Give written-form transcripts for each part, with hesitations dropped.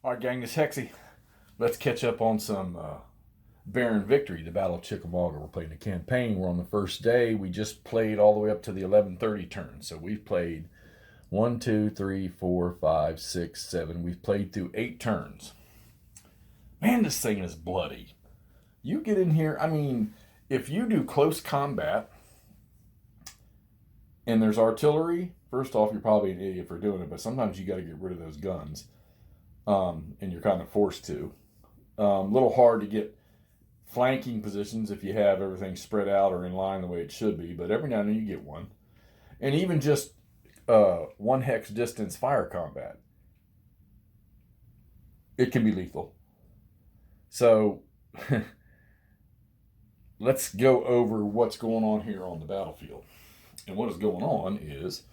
All right, gang, this is Hexy. Let's catch up on some Barren victory, the Battle of Chickamauga. We're playing a campaign. We're on the first day. We just played all the way up to the 11:30 turn. So we've played 1, 2, 3, 4, 5, 6, 7. We've played through 8 turns. Man, this thing is bloody. You get in here, I mean, if you do close combat and there's artillery, first off, you're probably an idiot for doing it, but sometimes you got to get rid of those guns. And you're kind of forced to. A little hard to get flanking positions if you have everything spread out or in line the way it should be, but every now and then you get one. And even just 1 hex distance fire combat, it can be lethal. So let's go over what's going on here on the battlefield. And what is going on is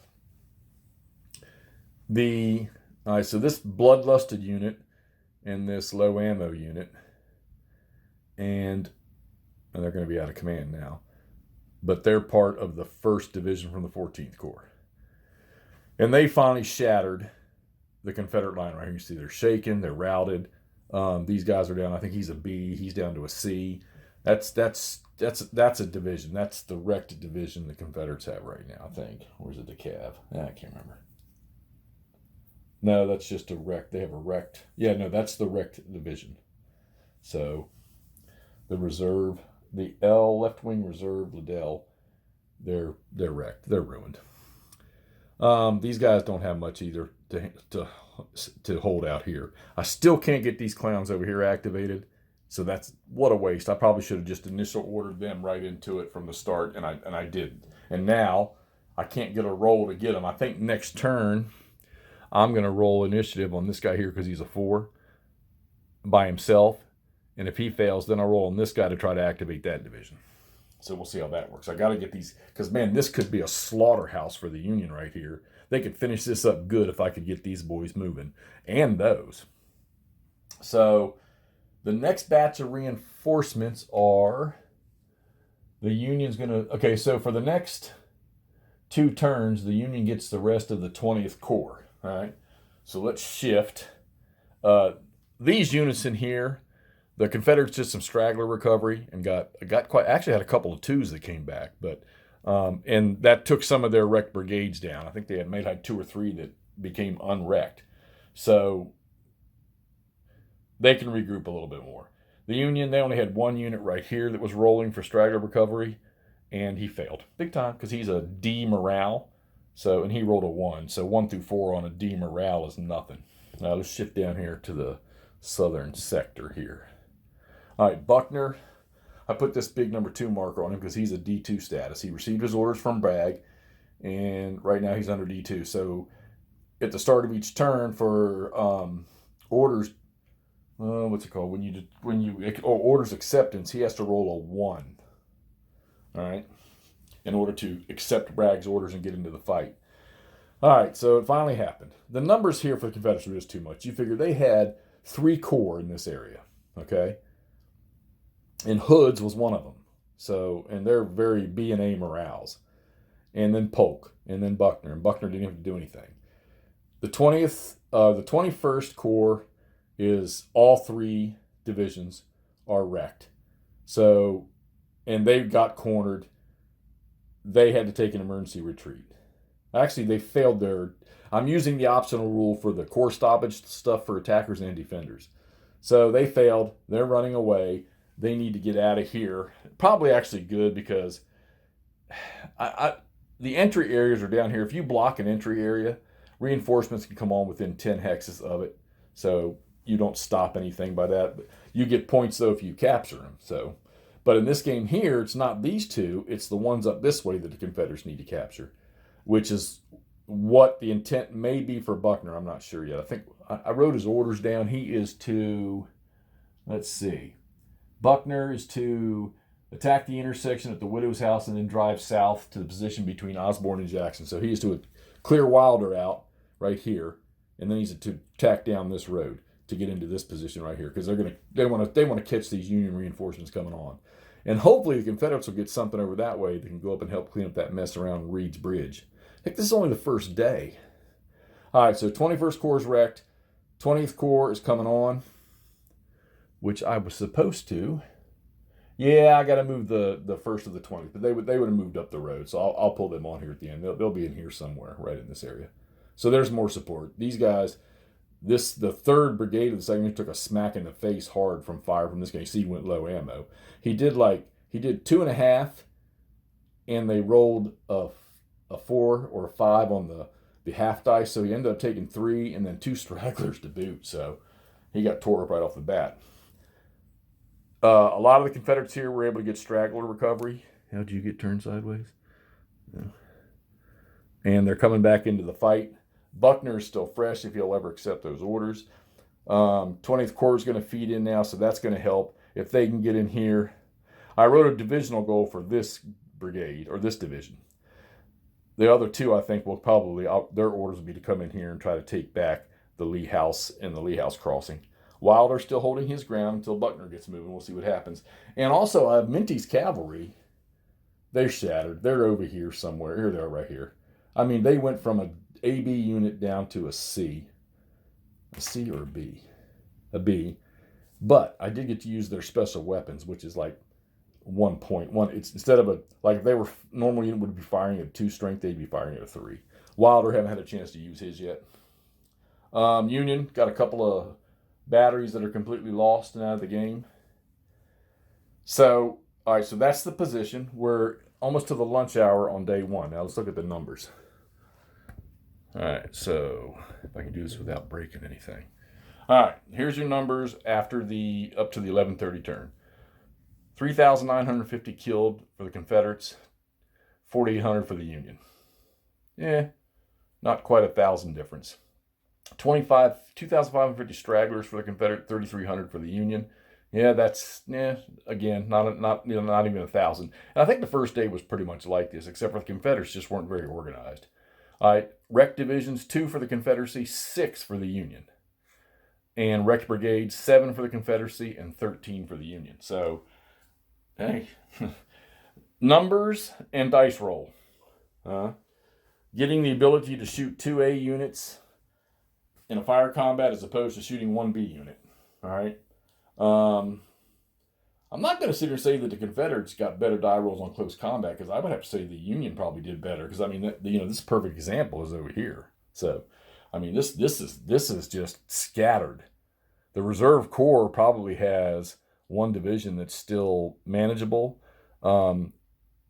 so this bloodlusted unit and this low ammo unit, and they're going to be out of command now, but they're part of the 1st Division from the 14th Corps. And they finally shattered the Confederate line right here. You see they're shaken, they're routed. These guys are down. I think he's a B. He's down to a C. That's a division. That's the wrecked division the Confederates have right now, I think. Or is it the Cav? I can't remember. No, that's just a wrecked. They have a wrecked. Yeah, no, that's the wrecked division. So the reserve, the L left wing reserve, Liddell, they're wrecked. They're ruined. These guys don't have much either to hold out here. I still can't get these clowns over here activated. So that's what a waste. I probably should have just initial ordered them right into it from the start, and I didn't. And now I can't get a roll to get them. I think next turn I'm going to roll initiative on this guy here because he's a 4 by himself. And if he fails, then I'll roll on this guy to try to activate that division. So we'll see how that works. I got to get these, because, man, this could be a slaughterhouse for the Union right here. They could finish this up good if I could get these boys moving. And those. So the next batch of reinforcements are the Union's going to, okay, so for the next 2 turns, the Union gets the rest of the 20th Corps. All right, so let's shift. These units in here, the Confederates did some straggler recovery and got quite, actually had a couple of 2s that came back, but and that took some of their wrecked brigades down. I think they had 2 or 3 that became unwrecked. So they can regroup a little bit more. The Union, they only had 1 unit right here that was rolling for straggler recovery, and he failed big time because he's a D morale. So, and he rolled a 1. So 1 through 4 on a D morale is nothing. Now let's shift down here to the southern sector here. All right, Buckner. I put this big number 2 marker on him because he's a D2 status. He received his orders from Bragg, and right now he's under D2. So at the start of each turn for orders, what's it called? Orders acceptance, he has to roll a 1. All right, in order to accept Bragg's orders and get into the fight. All right, so it finally happened. The numbers here for the Confederates were just too much. You figure they had 3 corps in this area, okay? And Hood's was one of them. So, and they're very B and A morales. And then Polk, and then Buckner. And Buckner didn't have to do anything. The 21st Corps is all 3 divisions are wrecked. So, and they got cornered. They had to take an emergency retreat. Actually, they failed their... I'm using the optional rule for the corps stoppage stuff for attackers and defenders. So they failed. They're running away. They need to get out of here. Probably actually good because the entry areas are down here. If you block an entry area, reinforcements can come on within 10 hexes of it. So you don't stop anything by that. But you get points, though, if you capture them. So... But in this game here, it's not these 2. It's the ones up this way that the Confederates need to capture, which is what the intent may be for Buckner. I'm not sure yet. I think I wrote his orders down. He is to, let's see, Buckner is to attack the intersection at the Widow's house and then drive south to the position between Osborne and Jackson. So he is to clear Wilder out right here, and then he's to attack down this road to get into this position right here because they want to catch these Union reinforcements coming on. And hopefully the Confederates will get something over that way that can go up and help clean up that mess around Reed's Bridge. Heck, this is only the first day. All right, so 21st Corps is wrecked. 20th Corps is coming on, which I was supposed to. Yeah, I got to move the first of the 20th, but they would have moved up the road, so I'll pull them on here at the end. They'll be in here somewhere, right in this area. So there's more support. These guys, the 3rd Brigade of the 2nd took a smack in the face hard from fire from this guy. You see, he went low ammo. He did 2.5, and they rolled a 4 or a 5 on the half dice, so he ended up taking 3 and then 2 stragglers to boot. So he got tore up right off the bat. A lot of the Confederates here were able to get straggler recovery. How'd you get turned sideways? Yeah. And they're coming back into the fight. Buckner is still fresh if he'll ever accept those orders. 20th Corps is going to feed in now, so that's going to help. If they can get in here. I wrote a divisional goal for this brigade, or this division. The other 2, I think, will probably, their orders will be to come in here and try to take back the Lee House and the Lee House crossing. Wilder's still holding his ground until Buckner gets moving. We'll see what happens. And also, Minty's cavalry, they're shattered. They're over here somewhere. Here they are right here. I mean, they went from a AB unit down to a C. A C or a B? A B. But I did get to use their special weapons, which is like 1.1. It's instead of if they were normal unit would be firing at 2 strength, they'd be firing at a 3. Wilder haven't had a chance to use his yet. Union got a couple of batteries that are completely lost and out of the game. So, all right, so that's the position. We're almost to the lunch hour on day 1. Now let's look at the numbers. All right, so if I can do this without breaking anything. All right, here's your numbers after up to the 11:30 turn. 3,950 killed for the Confederates, 4,800 for the Union. Yeah, not quite 1,000 difference. 2,550 stragglers for the Confederate, 3,300 for the Union. Yeah, that's again not even 1,000. And I think the first day was pretty much like this, except for the Confederates just weren't very organized. All right, wrecked divisions 2 for the Confederacy, 6 for the Union, and wrecked brigades 7 for the Confederacy and 13 for the Union. So, hey, numbers and dice roll. Getting the ability to shoot 2A units in a fire combat as opposed to shooting 1B unit. All right. I'm not going to sit here and say that the Confederates got better die rolls on close combat, because I would have to say the Union probably did better. Because I mean, this perfect example is over here. So, I mean, this is just scattered. The Reserve Corps probably has one division that's still manageable.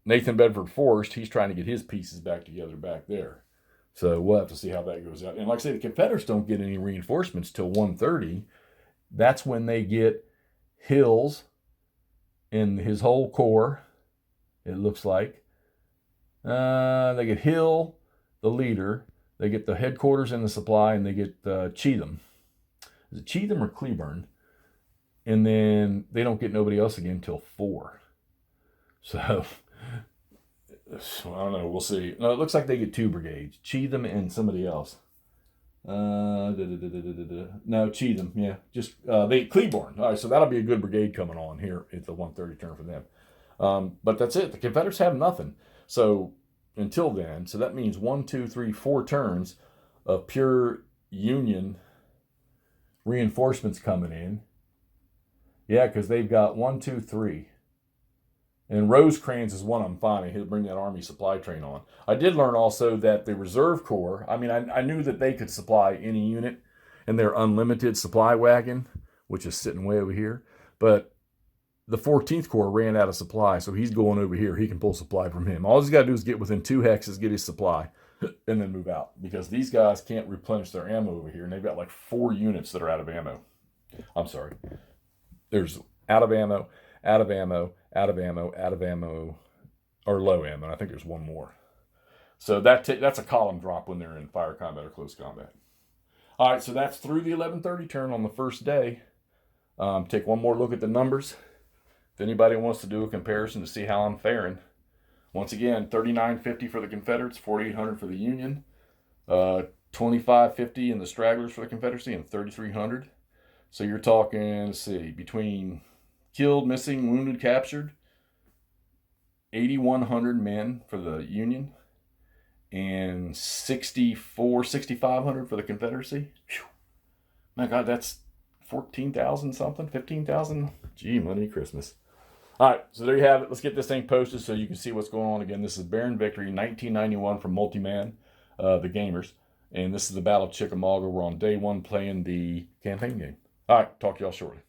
Nathan Bedford Forrest, he's trying to get his pieces back together back there. So we'll have to see how that goes out. And like I say, the Confederates don't get any reinforcements till 1:30. That's when they get Hills in his whole corps, it looks like. They get Hill, the leader. They get the headquarters and the supply, and they get Cheatham. Is it Cheatham or Cleburne? And then they don't get nobody else again until 4. So, I don't know. We'll see. No, it looks like they get 2 brigades. Cheatham and somebody else. No, Cheatham, yeah. Just Cleburne. All right, so that'll be a good brigade coming on here at the 1:30 turn for them. But that's it. The Confederates have nothing. So until then, so that means 1, 2, 3, 4 turns of pure Union reinforcements coming in. Yeah, because they've got 1, 2, 3. And Rosecrans is one I'm finding. He'll bring that Army supply train on. I did learn also that the Reserve Corps, I mean, I knew that they could supply any unit in their unlimited supply wagon, which is sitting way over here. But the 14th Corps ran out of supply, so he's going over here. He can pull supply from him. All he's got to do is get within 2 hexes, get his supply, and then move out. Because these guys can't replenish their ammo over here, and they've got like 4 units that are out of ammo. I'm sorry. There's out of ammo, out of ammo, out of ammo, out of ammo, or low ammo. I think there's one more. So that's a column drop when they're in fire combat or close combat. All right, so that's through the 11:30 turn on the first day. Take one more look at the numbers. If anybody wants to do a comparison to see how I'm faring. Once again, 3,950 for the Confederates, 4,800 for the Union, 2,550 in the stragglers for the Confederacy, and 3,300. So you're talking, let's see, between killed, missing, wounded, captured, 8,100 men for the Union, and 6,500 for the Confederacy. Whew. My God, that's 14,000 something, 15,000. Gee, money Christmas. All right, so there you have it. Let's get this thing posted so you can see what's going on again. This is Barren Victory, 1991 from Multiman, the gamers. And this is the Battle of Chickamauga. We're on day 1 playing the campaign game. All right, talk to y'all shortly.